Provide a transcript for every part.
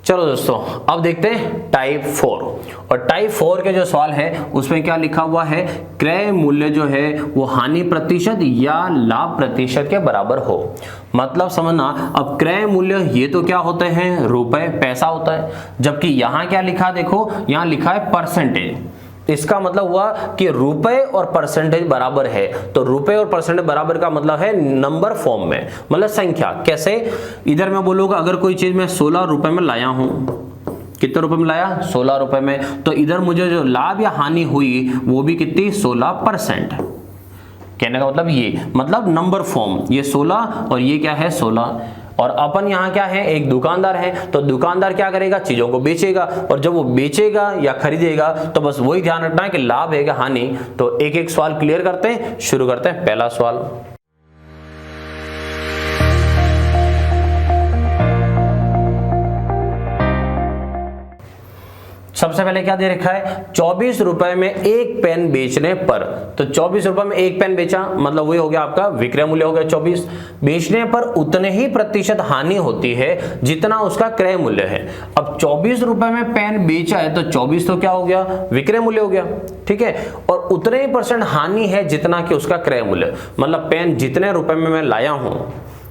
चलो दोस्तों, अब देखते हैं टाइप 4। और टाइप 4 के जो सवाल है उसमें क्या लिखा हुआ है, क्रय मूल्य जो है वो हानि प्रतिशत या लाभ प्रतिशत के बराबर हो। मतलब समझना, अब क्रय मूल्य ये तो क्या होते हैं, रुपए, पैसा होता है, जबकि यहाँ क्या लिखा, देखो यहाँ लिखा है परसेंटेज। इसका मतलब हुआ कि रुपए और परसेंटेज बराबर है, तो रुपए और परसेंटेज बराबर का मतलब है नंबर फॉर्म में, मतलब संख्या। कैसे, इधर मैं बोलूंगा अगर कोई चीज मैं 16 रुपए में लाया हूं, कितने रुपए में लाया, 16 रुपए में, तो इधर मुझे जो लाभ या हानि हुई वो भी कितनी, 16%। कहने का मतलब ये, मतलब नंबर फॉर्म, ये 16 और ये क्या है 16। और अपन यहाँ क्या है, एक दुकानदार है, तो दुकानदार क्या करेगा, चीजों को बेचेगा, और जब वो बेचेगा या खरीदेगा तो बस वही ध्यान रखना है कि लाभ है या हानि। तो एक एक सवाल क्लियर करते हैं, शुरू करते हैं पहला सवाल। सबसे पहले क्या दे रखा है, 24 रुपए में एक पेन बेचने पर, तो 24 रुपए में एक पेन बेचा, मतलब वही हो गया आपका विक्रय मूल्य हो गया 24। बेचने पर उतने ही प्रतिशत हानि होती है जितना उसका क्रय मूल्य है। अब 24 रुपए में पेन बेचा है तो 24 तो क्या हो गया, विक्रय मूल्य हो गया, ठीक है, और उतने ही परसेंट हानि है जितना कि उसका क्रय मूल्य। मतलब पेन जितने रुपए में मैं लाया हूं,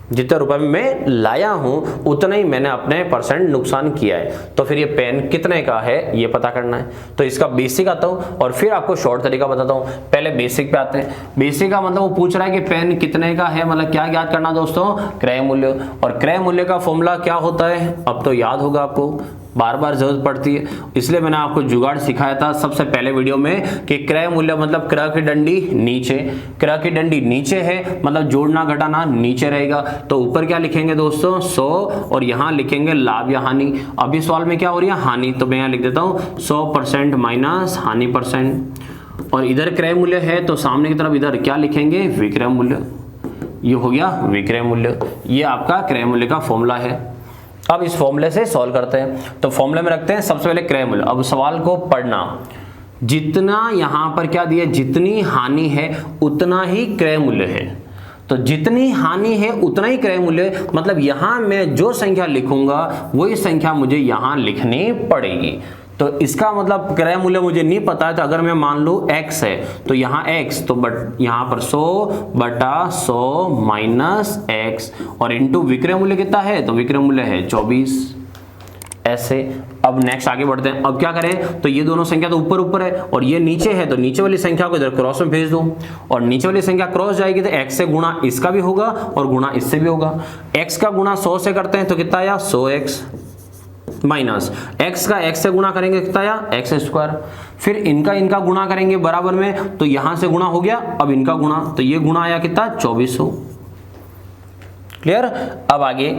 जितने रुपए में मैं लाया हूं उतना ही मैंने अपने परसेंट नुकसान किया है। तो फिर ये पेन कितने का है ये पता करना है। तो इसका बेसिक आता हूं और फिर आपको शॉर्ट तरीका बताता हूं। पहले बेसिक पे आते हैं। बेसिक का मतलब वो पूछ रहा है कि पेन कितने का है, मतलब क्या याद करना दोस्तों, क्रय मूल्य। और क्रय मूल्य का फॉर्मूला क्या होता है, अब तो याद होगा आपको, बार बार जरूरत पड़ती है, इसलिए मैंने आपको जुगाड़ सिखाया था सबसे पहले वीडियो में कि क्रय मूल्य मतलब क्रय की डंडी नीचे, क्रय की डंडी नीचे है मतलब जोड़ना घटाना नीचे रहेगा। तो ऊपर क्या लिखेंगे दोस्तों, 100, और यहाँ लिखेंगे लाभ या हानि। अभी सवाल में क्या हो रही है, हानि, तो मैं यहाँ लिख देता हूँ 100% माइनस हानि %। और इधर क्रय मूल्य है तो सामने की तरफ इधर क्या लिखेंगे, विक्रय मूल्य। ये हो गया विक्रय मूल्य, ये आपका क्रय मूल्य का फॉर्मूला है। अब इस फॉर्मूले से सॉल्व करते हैं। तो फॉर्मूले में रखते हैं सबसे पहले क्रय मूल्य। अब सवाल को पढ़ना, जितना यहां पर क्या दिया, जितनी हानि है उतना ही क्रय मूल्य है। तो जितनी हानि है उतना ही क्रय मूल्य, मतलब यहां मैं जो संख्या लिखूंगा वही संख्या मुझे यहां लिखनी पड़ेगी। तो इसका मतलब क्रय मूल्य मुझे नहीं पता है, तो अगर मैं मान लूं x है तो यहाँ x, तो बट यहाँ पर 100/100 माइनस x, और इंटू विक्रय मूल्य कितना है, तो विक्रय मूल्य है 24, ऐसे। अब नेक्स्ट आगे बढ़ते हैं। अब क्या करें, तो ये दोनों संख्या तो ऊपर ऊपर है और ये नीचे है, तो नीचे वाली संख्या को इधर क्रॉस में भेज दो, और नीचे वाली संख्या क्रॉस जाएगी तो x से गुणा इसका भी होगा और गुणा इससे भी होगा। x का गुणा 100 से करते हैं तो कितना आया, 100x, माइनस x का x से गुणा करेंगे कितना आया, x²। फिर इनका गुणा करेंगे बराबर में, तो यहां से गुणा हो गया, अब इनका गुणा, तो ये गुणा आया कितना, 2400। क्लियर। अब आगे,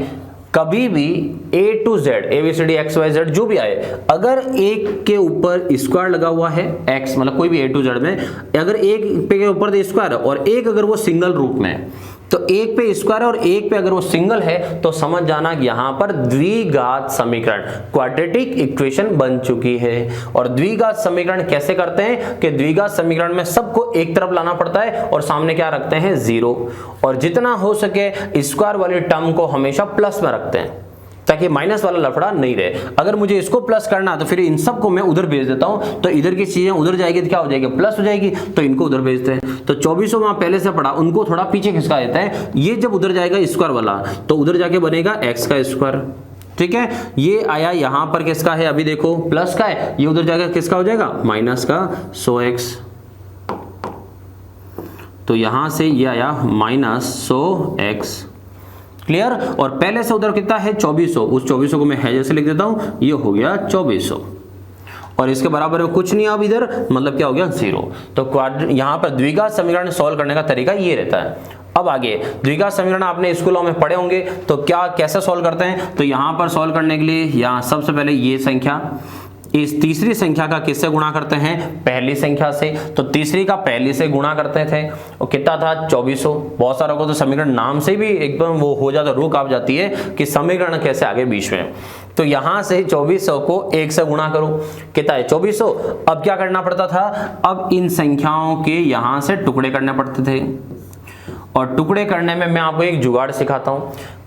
कभी भी A to Z, ABCD XYZ जो भी आए, अगर एक के ऊपर स्क्वायर लगा हुआ है x, मतलब कोई भी A to Z में अगर एक पे के ऊपर स्क्वायर है और एक अगर वो सिंगल रूप में है, तो एक पे स्क्वायर है और एक पे अगर वो सिंगल है, तो समझ जाना कि यहां पर द्विघात समीकरण, क्वाड्रेटिक इक्वेशन बन चुकी है। और द्विघात समीकरण कैसे करते हैं कि द्विघात समीकरण में सबको एक तरफ लाना पड़ता है और सामने क्या रखते हैं, 0, और जितना हो सके स्क्वायर वाली टर्म को हमेशा प्लस में रखते हैं ताकि माइनस वाला लफड़ा नहीं रहे। अगर मुझे इसको प्लस करना तो फिर इन सबको मैं उधर भेज देता हूं, तो इधर की चीजें उधर जाएगी तो क्या हो जाएगी, प्लस हो जाएगी, तो इनको उधर भेजते हैं। तो 2400 वहां पहले से पढ़ा, उनको थोड़ा पीछे खिसका देता है। ये जब उधर जाएगा स्क्वायर वाला, तो उधर जाके बनेगा x², ठीक है। ये आया यहां पर किसका है, अभी देखो प्लस का है, ये उधर जाकर किसका हो जाएगा, माइनस का 100x। तो यहां से ये आया माइनस 100x। क्लियर। और पहले से उधर कितना है, 2400, उस 2400 को मैं है जैसे लिख देता हूं, ये हो गया 2400, और इसके बराबर में कुछ नहीं, अब इधर मतलब क्या हो गया, 0। तो यहां पर द्विघात समीकरण सॉल्व करने का तरीका ये रहता है। अब आगे, द्विघात समीकरण आपने स्कूलों में पढ़े होंगे, तो क्या कैसे सॉल्व करते हैं, तो यहां पर सॉल्व करने के लिए यहां सबसे पहले ये संख्या, इस तीसरी संख्या का किससे गुणा करते हैं, पहली संख्या से, तो तीसरी का पहली से गुणा करते थे, और कितना था, 2400। बहुत सारों को तो समीकरण नाम से भी एकदम वो हो जाता, रूह कांप जाती है कि समीकरण कैसे आगे बीच में। तो यहां से 2400 को 1 से गुणा करो, कितना है, 2400। अब क्या करना पड़ता था, अब इन संख्याओं के यहां से टुकड़े करने पड़ते थे, और टुकड़े करने में मैं आपको एक जुगाड़ सिखाता हूं।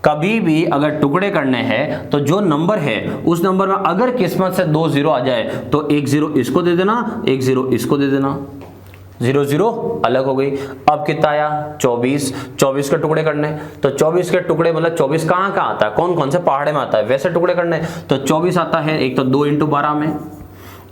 कभी भी अगर टुकड़े करने हैं तो जो नंबर है उस नंबर में अगर किस्मत से 2 0 आ जाए तो 1 0 इसको दे देना, 1 0 इसको दे देना, 0 0 अलग हो गई। अब कितना आया 24, 24 के टुकड़े करने, तो 24 के टुकड़े मतलब 24 कहाँ कहाँ आता है, कौन कौन से पहाड़े में आता है, वैसे टुकड़े करने। तो 24 आता है एक तो 2 × 12 में,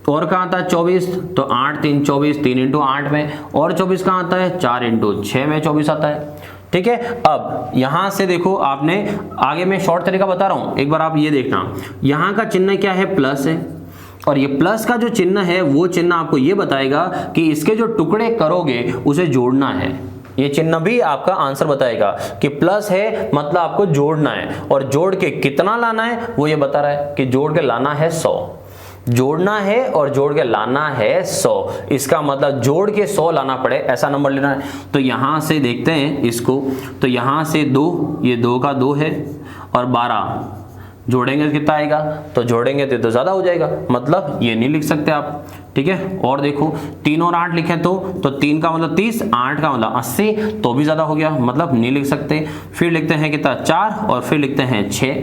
और कहाँ आता है 24, तो 8 3 24, 3 × 8 में, और 24 कहाँ आता है 4 × 6 में 24 आता है। ठीक है, अब यहां से देखो, आपने आगे मैं शॉर्ट तरीका बता रहा हूं, एक बार आप ये देखना, यहां का चिन्ह क्या है, प्लस है, और ये प्लस का जो चिन्ह है वो चिन्ह आपको ये बताएगा कि इसके जो टुकड़े करोगे उसे जोड़ना है। ये चिन्ह भी आपका आंसर बताएगा कि प्लस है मतलब आपको जोड़ना है, और जोड़ के कितना लाना है वो ये बता रहा है कि जोड़ के लाना है 100, जोड़ना है और जोड़ के लाना है 100। इसका मतलब जोड़ के 100 लाना पड़े ऐसा नंबर लेना है। तो यहां से देखते हैं इसको, तो यहां से 2, ये 2 का 2 है, और 12 जोड़ेंगे तो कितना आएगा, तो जोड़ेंगे तो ज्यादा हो जाएगा, मतलब ये नहीं लिख सकते आप। ठीक है, और देखो 3 और 8 लिखे तो 3 का मतलब 30, 8 का मतलब 80, तो भी ज्यादा हो गया, मतलब नहीं लिख सकते। फिर लिखते हैं कितना 4, और फिर लिखते हैं 6,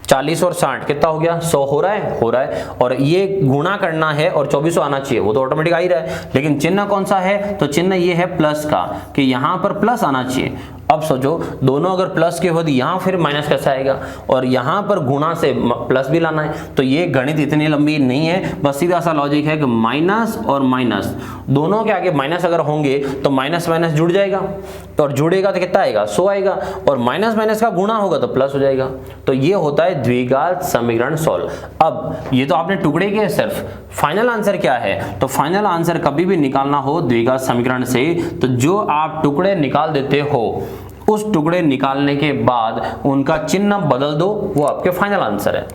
40 और 60 कितना हो गया 100 हो रहा है, हो रहा है। और ये गुणा करना है और 2400 आना चाहिए, वो तो ऑटोमेटिक आ ही रहा है, लेकिन चिन्ह कौन सा है, तो चिन्ह ये है प्लस का, कि यहां पर प्लस आना चाहिए। अब सोचो दोनों अगर प्लस के हो तो यहाँ फिर माइनस कैसे आएगा, और यहाँ पर गुणा से प्लस भी लाना है। तो ये गणित इतनी लंबी नहीं है, बस सीधा सा लॉजिक है कि माइनस और माइनस दोनों के आगे माइनस अगर होंगे तो माइनस माइनस जुड़ जाएगा, तो और जुड़ेगा तो कितना आएगा 100 आएगा, और माइनस माइनस का गुणा होगा तो प्लस हो जाएगा। तो ये होता है द्विघात समीकरण सॉल्व। अब ये तो आपने टुकड़े के सिर्फ, फाइनल आंसर क्या है, तो फाइनल आंसर कभी भी निकालना हो द्विघात समीकरण से, तो जो आप टुकड़े निकाल देते हो उस टुकड़े निकालने के बाद उनका चिन्ह बदल दो, वो आपके फाइनल आंसर है।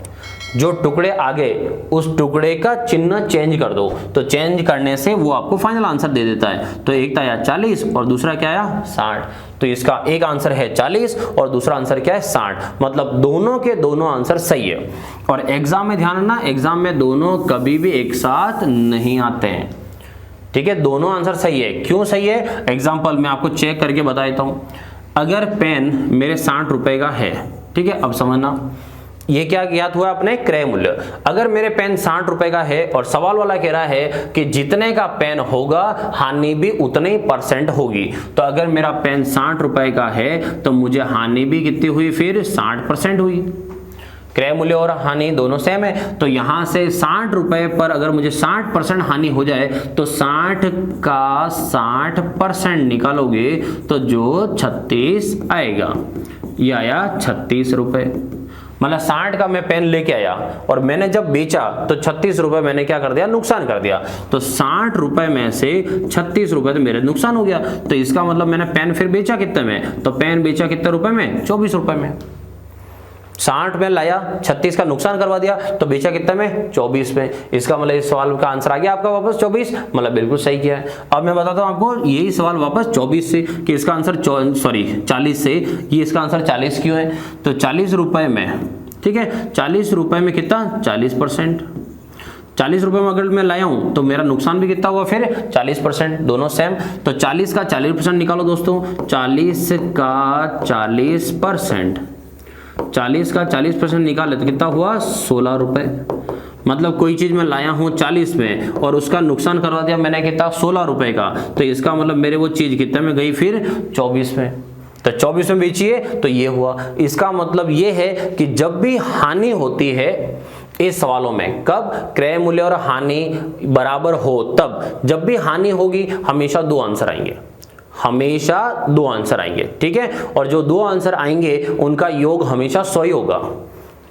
जो टुकड़े आगे उस टुकड़े का चिन्ह चेंज कर दो, तो चेंज करने से वो आपको फाइनल आंसर दे देता है। तो एक था आया 40 और दूसरा क्या आया 60, तो इसका एक आंसर है 40 और दूसरा आंसर क्या है 60, मतलब दोनों के दोनों आंसर सही है। और एग्जाम में ध्यान रखना, एग्जाम में दोनों कभी भी एक साथ नहीं आते हैं। ठीक है, दोनों आंसर सही है। क्यों सही है, एग्जाम्पल मैं आपको चेक करके बता देता हूं। अगर पेन मेरे 60 रुपए का है, ठीक है, अब समझना ये क्या ज्ञात हुआ अपने क्रय मूल्य। अगर मेरे पेन 60 रुपए का है और सवाल वाला कह रहा है कि जितने का पेन होगा हानि भी उतने ही % होगी, तो अगर मेरा पेन 60 रुपए का है तो मुझे हानि भी कितनी हुई, फिर 60% हुई। क्रय मूल्य और हानि दोनों सेम है, तो यहां से 60 रुपए पर अगर मुझे 60% हानि हो जाए तो 60 का 60% निकालोगे तो जो 36 आएगा, ये आया 36 रुपए। मतलब 60 का मैं पेन लेके आया और मैंने जब बेचा तो 36 रुपए मैंने क्या कर दिया, नुकसान कर दिया। तो 60 रुपए में से 36 रुपए तो मेरे नुकसान हो गया, तो इसका मतलब मैंने पेन फिर बेचा कितने में, तो पेन बेचा कितने रुपए में, 24 रुपए में। 60 में लाया, 36 का नुकसान करवा दिया, तो बेचा कितने में, 24 में। इसका मतलब इस सवाल का आंसर आ गया आपका वापस 24, मतलब बिल्कुल सही किया है। अब मैं बताता हूं आपको यही सवाल वापस 24 से कि इसका आंसर 40 से, ये इसका आंसर 40 क्यों है, तो 40 रुपए में, ठीक है, 40 रुपए में कितना 40%। 40 रुपए में अगर मैं लाया हूं तो मेरा नुकसान भी कितना हुआ, फिर 40%, दोनों सेम। तो 40 का 40% निकालो दोस्तों, 40 का 40%, 40 का 40% निकाले तो कितना हुआ 16 रुपए। मतलब कोई चीज मैं लाया हूं 40 में और उसका नुकसान करवा दिया मैंने कितना 16 रुपए का, तो इसका मतलब मेरे वो चीज कितने में गई, फिर 24 में। तो 24 में बेचिए तो ये हुआ। इसका मतलब ये है कि जब भी हानि होती है इस सवालों में, कब क्रय मूल्य और हानि बराबर हो तब, जब भी हानि होगी हमेशा 2 आंसर आएंगे, हमेशा 2 आंसर आएंगे, ठीक है। और जो 2 आंसर आएंगे उनका योग हमेशा 100 ही होगा।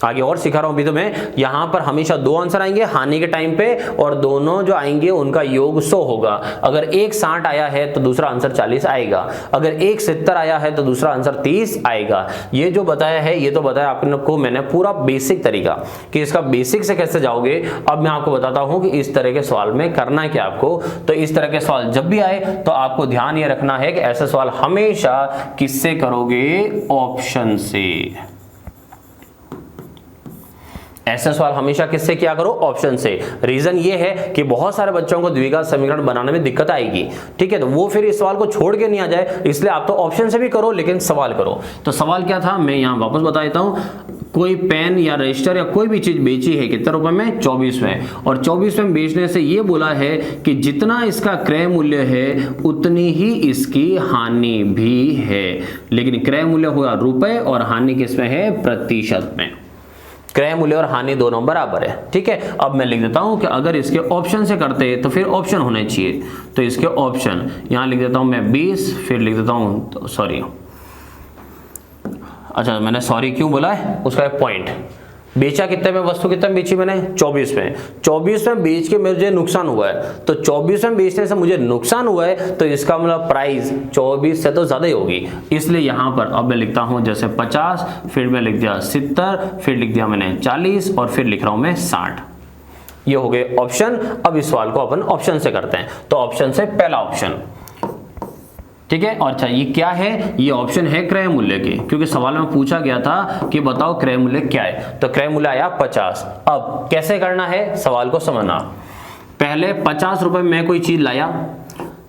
आगे और सिखा रहा हूं अभी तो मैं, यहां पर हमेशा 2 आंसर आएंगे हानि के टाइम पे, और दोनों जो आएंगे उनका योग 100 होगा। अगर एक 60 आया है तो दूसरा आंसर 40 आएगा, अगर एक 70 आया है तो दूसरा आंसर 30 आएगा। ये जो बताया है ये तो बताया आपको मैंने पूरा बेसिक तरीका कि इसका बेसिक से कैसे जाओगे। अब मैं आपको बताता हूं कि इस तरह के सवाल में करना है क्या आपको। तो इस तरह के सवाल जब भी आए तो आपको ध्यान ये रखना है कि ऐसे सवाल हमेशा किससे करोगे, ऑप्शन से। ऐसा सवाल हमेशा किससे किया करो, ऑप्शन से। रीजन ये है कि बहुत सारे बच्चों को द्विघात समीकरण बनाने में दिक्कत आएगी, ठीक है, तो वो फिर इस सवाल को छोड़ के नहीं आ जाए, इसलिए आप तो ऑप्शन से भी करो लेकिन सवाल करो। तो सवाल क्या था, मैं यहाँ वापस बता देता हूँ। कोई पेन या रजिस्टर या कोई भी चीज बेची है कितने रुपए में, 24 में, और 24 में बेचने से ये बोला है कि जितना इसका क्रय मूल्य है उतनी ही इसकी हानि भी है, लेकिन क्रय मूल्य हुआ रुपए और हानि किसमें है, प्रतिशत में। क्रय मूल्य और हानि दोनों बराबर है, ठीक है। अब मैं लिख देता हूं कि अगर इसके ऑप्शन से करते तो फिर ऑप्शन होने चाहिए, तो इसके ऑप्शन यहां लिख देता हूं मैं 20, फिर लिख देता हूं सॉरी, अच्छा मैंने सॉरी क्यों बोला है, उसका पॉइंट। बेचा कितने में, वस्तु कितने में बेची मैंने, 24 में। 24 में बेच के मुझे नुकसान हुआ है, तो 24 में बेचने से मुझे नुकसान हुआ है, तो इसका मतलब प्राइस 24 से तो ज्यादा ही होगी, इसलिए यहां पर अब मैं लिखता हूं जैसे 50, फिर मैं लिख दिया 70, फिर लिख दिया मैंने 40, और फिर लिख रहा हूं मैं 60। ये हो गए ऑप्शन। अब इस सवाल को अपन ऑप्शन से करते हैं, तो ऑप्शन से पहला ऑप्शन, ठीक है। और अच्छा ये क्या है, ये ऑप्शन है क्रय मूल्य के, क्योंकि सवाल में पूछा गया था कि बताओ क्रय मूल्य क्या है, तो क्रय मूल्य आया 50। अब कैसे करना है, सवाल को समझना। पहले 50 रुपए में कोई चीज लाया,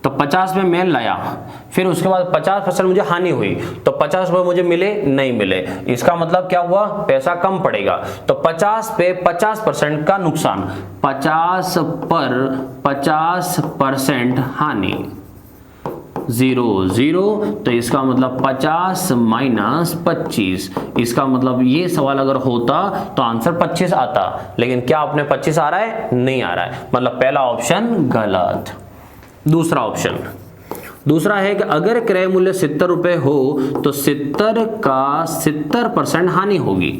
तो 50 में मैं लाया, फिर उसके बाद 50% मुझे हानि हुई, तो 50 रुपए मुझे मिले नहीं मिले, इसका मतलब क्या हुआ, पैसा कम पड़ेगा। तो 50 पे 50% का नुकसान, 50 पर 50% हानि, 0 0, तो इसका मतलब 50 माइनस 25, इसका मतलब ये सवाल अगर होता तो आंसर 25 आता, लेकिन क्या अपने 25 आ रहा है, नहीं आ रहा है, मतलब पहला ऑप्शन गलत। दूसरा ऑप्शन, दूसरा है कि अगर क्रय मूल्य 70 रुपए हो तो 70 का 70% हानि होगी,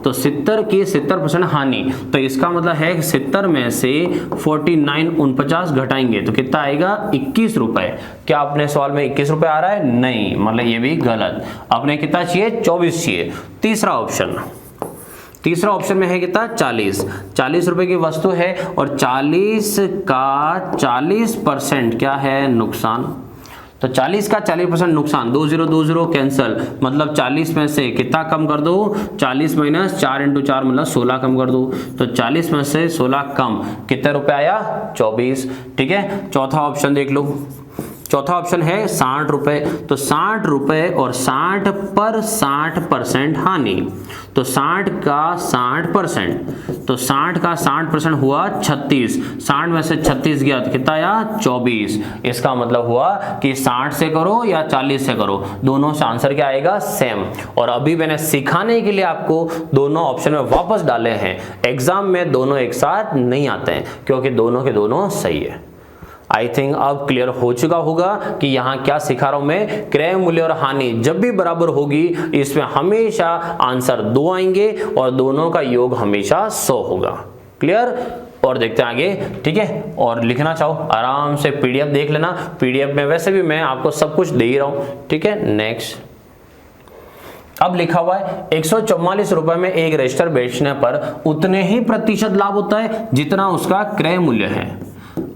तो 70 की 70% हानि, तो इसका मतलब है कि 70 में से 49 घटाएंगे तो कितना आएगा, 21 रुपए। क्या अपने सवाल में 21 रुपए आ रहा है, नहीं, मतलब ये भी गलत। अपने कितना चाहिए, 24 चाहिए। तीसरा ऑप्शन, तीसरा ऑप्शन में है कितना, 40 रुपए की वस्तु है और 40 का 40% क्या है, नुकसान, तो 40 का 40% नुकसान, 20 कैंसिल, मतलब 40 में से कितना कम कर दो, 40 माइनस 4 × 4 मतलब 16 कम कर दो, तो 40 में से 16 कम, कितने रुपए आया, 24, ठीक है। चौथा ऑप्शन देख लो, चौथा ऑप्शन है 60 रुपए, तो 60 रुपए और 60 पर 60% हानि, तो 60 का 60%, तो 60 का 60% हुआ 36, 60 में से 36 गया तो कितना आया, 24। इसका मतलब हुआ कि 60 से करो या 40 से करो, दोनों से आंसर क्या आएगा, सेम। और अभी मैंने सिखाने के लिए आपको दोनों ऑप्शन में वापस डाले हैं, एग्जाम में दोनों एक साथ नहीं आते हैं क्योंकि दोनों के दोनों सही है। आई थिंक अब क्लियर हो चुका होगा कि यहाँ क्या सिखा रहा हूं मैं, क्रय मूल्य और हानि जब भी बराबर होगी इसमें हमेशा आंसर 2 आएंगे और दोनों का योग हमेशा 100 होगा। क्लियर, और देखते हैं आगे, ठीक है। और लिखना चाहो आराम से पीडीएफ देख लेना, पीडीएफ में वैसे भी मैं आपको सब कुछ दे ही रहा हूं, ठीक है। नेक्स्ट, अब लिखा हुआ है 144 रुपए में एक रजिस्टर बेचने पर उतने ही प्रतिशत लाभ होता है जितना उसका क्रय मूल्य है।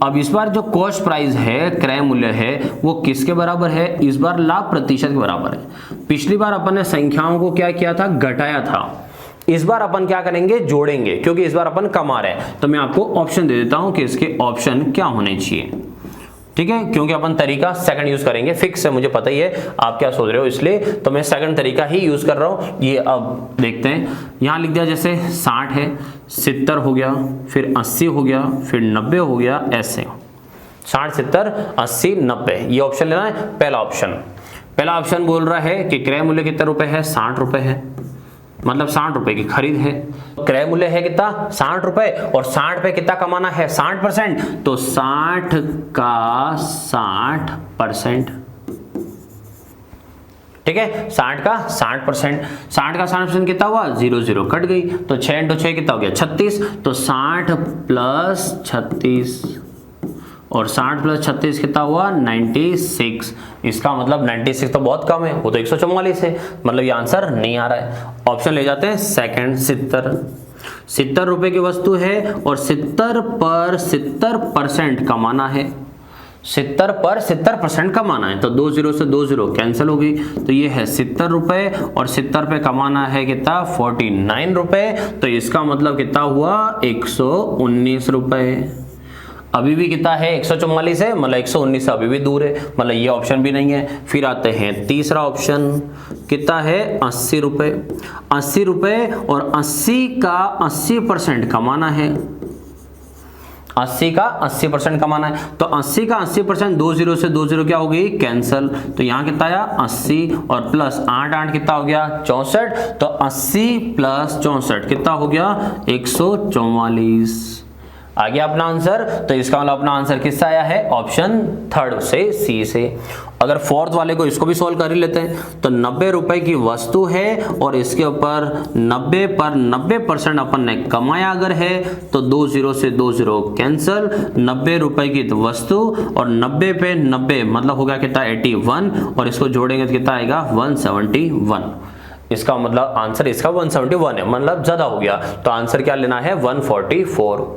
अब इस बार जो कॉस्ट प्राइस है, क्रय मूल्य है, वो किसके बराबर है, इस बार लाभ प्रतिशत के बराबर है। पिछली बार अपन ने संख्याओं को क्या किया था, घटाया था, इस बार अपन क्या करेंगे, जोड़ेंगे, क्योंकि इस बार अपन कमा रहे हैं। तो मैं आपको ऑप्शन दे देता हूं कि इसके ऑप्शन क्या होने चाहिए, ठीक है, क्योंकि अपन तरीका सेकंड यूज करेंगे, फिक्स है, मुझे पता ही है आप क्या सोच रहे हो, इसलिए तो मैं सेकंड तरीका ही यूज कर रहा हूं। ये अब देखते हैं, यहां लिख दिया जैसे 60 है, 70 हो गया, फिर 80 हो गया, फिर 90 हो गया, ऐसे 60 70 80 90, ये ऑप्शन लेना है। पहला ऑप्शन बोल रहा है कि क्रय मूल्य कितने रुपए है, 60 रुपए है, मतलब 60 रुपए की खरीद है, क्रय मूल्य है कितना, 60 रुपए, और 60 पे कितना कमाना है, 60%, तो 60 का 60%, ठीक है, 60 का 60%, 60 का 60% कितना हुआ, 0 0 कट गई, तो 6 × 6 कितना हो गया, 36, तो 60 प्लस 36, और 60 प्लस 36 कितना हुआ, 96। इसका मतलब 96 तो बहुत कम है, वो तो 144 है, मतलब ये आंसर नहीं आ रहा है। ऑप्शन ले जाते हैं सेकंड, 70 रुपए की वस्तु है और 70 पर 70% कमाना है, 70 पर 70% कमाना है, तो 2 जीरो से 2 जीरो कैंसिल हो गई, तो ये है 70 रुपए और 70 पे कमाना है कितना 49 रुपए, तो इसका मतलब कितना हुआ 119 रुपए। अभी भी कितना है 144 है, मतलब 119 अभी भी दूर है, मतलब ये ऑप्शन भी नहीं है। फिर आते हैं तीसरा ऑप्शन, कितना है 80 रुपए। 80 रुपए और 80 का 80% कमाना है, 80 का 80% कमाना है, तो 80 का 80%, 2 जीरो से 2 जीरो क्या हो गई कैंसल, तो यहाँ कितना आया 80 और प्लस 8 8 कितना हो गया 64, तो 80 प्लस 64 कितना हो गया 144। आ गया अपना आंसर। तो इसका मतलब अपना आंसर किससे आया है, ऑप्शन थर्ड से, सी से। अगर फोर्थ वाले को इसको भी सॉल्व कर ही लेते हैं, तो 90 रुपए की वस्तु है और इसके ऊपर 90 पर 90% अपन ने कमाया अगर है, तो 2 जीरो से 2 जीरो कैंसल, 90 रुपए की वस्तु और 90 पे 90 मतलब होगा कितना 81, और इसको जोड़ेंगे तो कितना आएगा 171। इसका मतलब आंसर इसका 171 है, मतलब ज्यादा हो गया, तो आंसर क्या लेना है 144।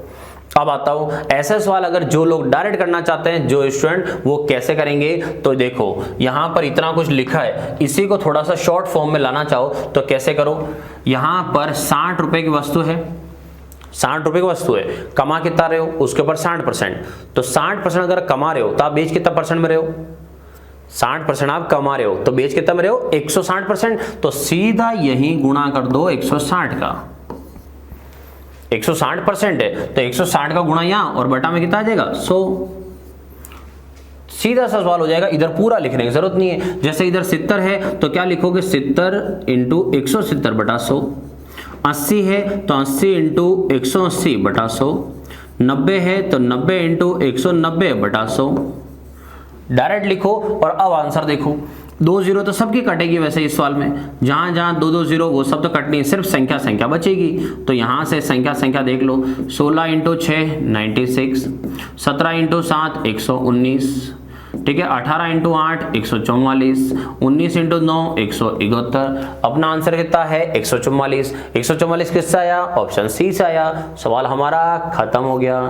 अब आता हूं ऐसे सवाल अगर जो लोग डायरेक्ट करना चाहते हैं, जो स्टूडेंट, वो कैसे करेंगे। तो देखो यहां पर इतना कुछ लिखा है, इसी को थोड़ा सा शॉर्ट फॉर्म में लाना चाहो तो कैसे करो। यहां पर 60 रुपए की वस्तु है, 60 रुपए की वस्तु है, कमा कितना रहे हो उसके ऊपर 60%, तो 60% अगर कमा रहे हो तो आप बेच कितना परसेंट में रहे हो, 60% आप कमा रहे हो तो बेच कितना में रहे हो 160%, तो सीधा यही गुणा कर दो 160 का, 160% है तो 160 का गुणा यहां और बटा में कितना आ जाएगा 100। सीधा सा सवाल हो जाएगा, इधर पूरा लिखने की जरूरत नहीं है। जैसे इधर 70 है तो क्या लिखोगे 70 इंटू 170 बटा 100, 80 है तो 80 इंटू 180 बटा 100, 90 है तो 90 इंटू 190 बटा 100, डायरेक्ट लिखो और अब आंसर देखो। 2 जीरो तो सबकी कटेगी वैसे इस सवाल में, जहां जहां 2 2 जीरो वो सब तो कटनी है, सिर्फ संख्या संख्या बचेगी, तो यहां से संख्या संख्या देख लो। 16 इंटू 6 96, 17 इंटू 7 119, ठीक है, 18 इंटू 8 144, 19 इंटू 9 171। अपना आंसर कितना है 144। 144 किससे आया, ऑप्शन सी से आया। सवाल हमारा खत्म हो गया।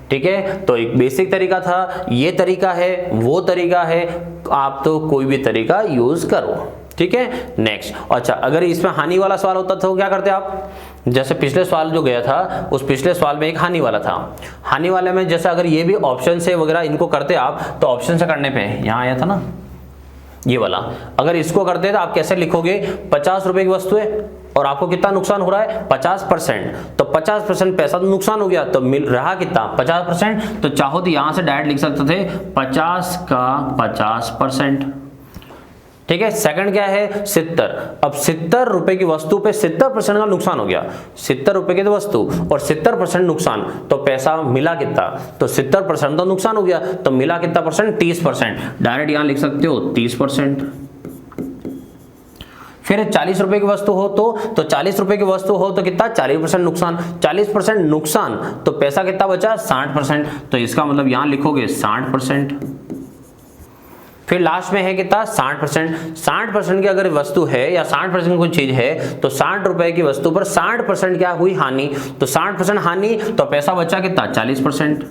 ठीक है, तो एक बेसिक तरीका था, ये तरीका है, वो तरीका है, आप तो कोई भी तरीका यूज करो। ठीक है, नेक्स्ट। अच्छा, अगर इसमें हानि वाला सवाल होता तो क्या करते आप, जैसे पिछले सवाल जो गया था उस पिछले सवाल में एक हानि वाला था, हानि वाले में जैसे अगर ये भी ऑप्शन से वगैरह इनको करते आप, तो ऑप्शन से करने पे यहाँ आया था ना ये वाला, अगर इसको करते तो आप कैसे लिखोगे, 50 रुपए की वस्तु है और आपको कितना नुकसान हो रहा है 50%, तो 50% पैसा तो नुकसान हो गया, तो मिल रहा कितना 50%, तो चाहो तो यहां से डायरेक्ट लिख सकते थे 50 का 50%। ठीक है, सेकंड क्या है 70। अब 70 रुपए की वस्तु पे 70% का नुकसान हो गया, 70 रुपए की तो वस्तु और 70% नुकसान, तो पैसा मिला कितना, तो 70% तो नुकसान हो गया, तो मिला कितना परसेंट 30%, डायरेक्ट यहां लिख सकते हो 30%। फिर 40 रुपए की वस्तु हो तो 40 रुपए की वस्तु हो तो कितना 40% नुकसान, 40% नुकसान, तो पैसा कितना बचा 60%, तो इसका मतलब यहां लिखोगे 60%। फिर लास्ट में है कितना 60%। 60% की अगर वस्तु है या 60% कोई चीज है, तो 60 रुपए की वस्तु पर 60% क्या हुई हानि, तो 60% हानि, तो पैसा बचा कितना 40%।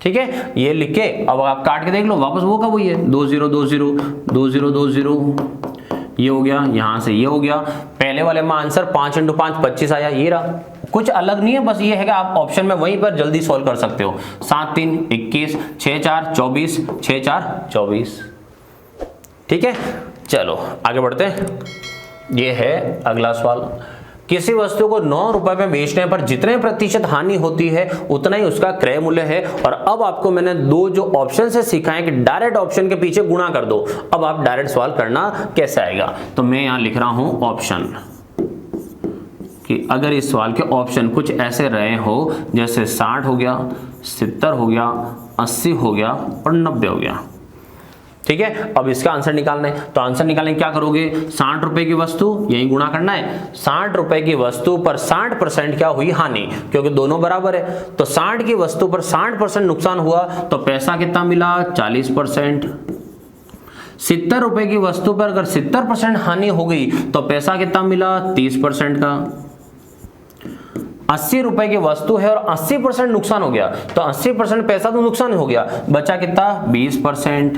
ठीक है, ये लिख के अब आप काट के देख लो, वापस वो कब हुई है 2 0 2 0 2 0 2 0, ये हो गया, यहां से ये हो गया। पहले वाले में आंसर 5 इंटू 5 25 आया, ये रहा, कुछ अलग नहीं है, बस ये है कि आप ऑप्शन में वहीं पर जल्दी सॉल्व कर सकते हो। 7 3 21, 6 4 24, 6 4 24। ठीक है, चलो आगे बढ़ते हैं। ये है अगला सवाल, किसी वस्तु को 9 रुपए में बेचने पर जितने प्रतिशत हानि होती है उतना ही उसका क्रय मूल्य है। और अब आपको मैंने दो जो ऑप्शन से सिखाए कि डायरेक्ट ऑप्शन के पीछे गुणा कर दो। अब आप डायरेक्ट सवाल करना कैसे आएगा, तो मैं यहां लिख रहा हूं ऑप्शन, कि अगर इस सवाल के ऑप्शन कुछ ऐसे रहे हो, जैसे 60 हो गया, 70 हो गया, 80 हो गया और 90 हो गया। ठीक है, अब इसका आंसर निकालना है, तो आंसर निकालने क्या करोगे, 60 रुपए की वस्तु यही गुणा करना है, 60 रुपए की वस्तु पर 60% क्या हुई हानि, क्योंकि दोनों बराबर है, तो 60 की वस्तु पर 60% नुकसान हुआ, तो पैसा कितना मिला 40%। 70 रुपए की वस्तु पर अगर 70% हानि हो गई, तो पैसा कितना मिला 30% का। 80 रुपए की वस्तु है और 80% नुकसान हो गया, तो 80% पैसा तो नुकसान हो गया, बचा कितना 20%।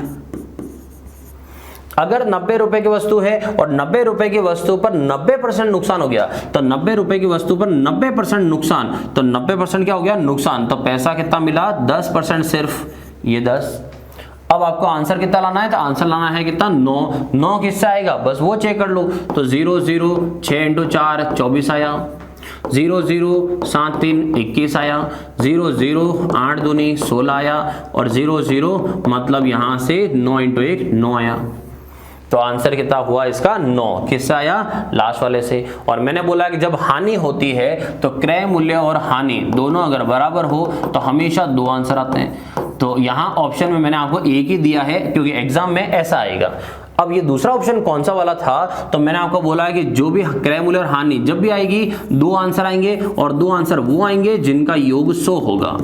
अगर 90 रुपए की वस्तु है और 90 रुपए की वस्तु पर 90% नुकसान हो गया, तो 90 रुपए की वस्तु पर 90% नुकसान, तो 90% क्या हो गया नुकसान, तो पैसा कितना मिला 10% सिर्फ, ये 10। अब आपको आंसर कितना लाना है, तो आंसर लाना है कितना 9। 9 किससे आएगा बस वो चेक कर लो, तो 0 0 6 × 4 24 आया, 0 0 7 3 21 आया, 0 0 8 दूनी 16 आया, और 0 0 मतलब यहां से 9 × 1 9 आया। तो आंसर कितना हुआ इसका 9, किससे आया लास्ट वाले से। और मैंने बोला कि जब हानि होती है तो क्रय मूल्य और हानि दोनों अगर बराबर हो तो हमेशा 2 आंसर आते हैं। तो यहाँ ऑप्शन में मैंने आपको एक ही दिया है क्योंकि एग्जाम में ऐसा आएगा। अब ये दूसरा ऑप्शन कौन सा वाला था, तो मैंने आपको बोला है कि जो भी क्रय मूल्य और हानि जब भी आएगी 2 आंसर आएंगे, और 2 आंसर वो आएंगे जिनका योग 100 होगा,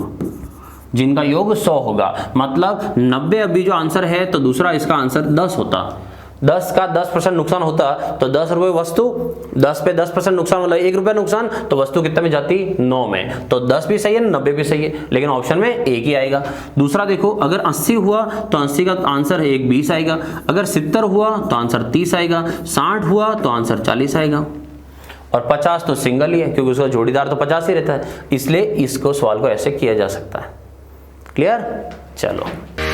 जिनका योग 100 होगा। मतलब 90 अभी जो आंसर है तो दूसरा इसका आंसर 10 होता, 10 का 10% नुकसान होता, तो 10 रुपए वस्तु, 10 पे 10% नुकसान मतलब 1 रुपया नुकसान, तो वस्तु कितने में जाती 9 में। तो 10 भी सही है 90 भी सही है, लेकिन ऑप्शन में एक ही आएगा। दूसरा देखो, अगर 80 हुआ तो 80 का आंसर है 20 आएगा, अगर 70 हुआ तो आंसर 30 आएगा, 60 हुआ तो आंसर 40 आएगा, और 50 तो सिंगल ही है क्योंकि उसका जोड़ीदार तो 50 ही रहता है, इसलिए इसको सवाल को ऐसे किया जा सकता है। क्लियर, चलो।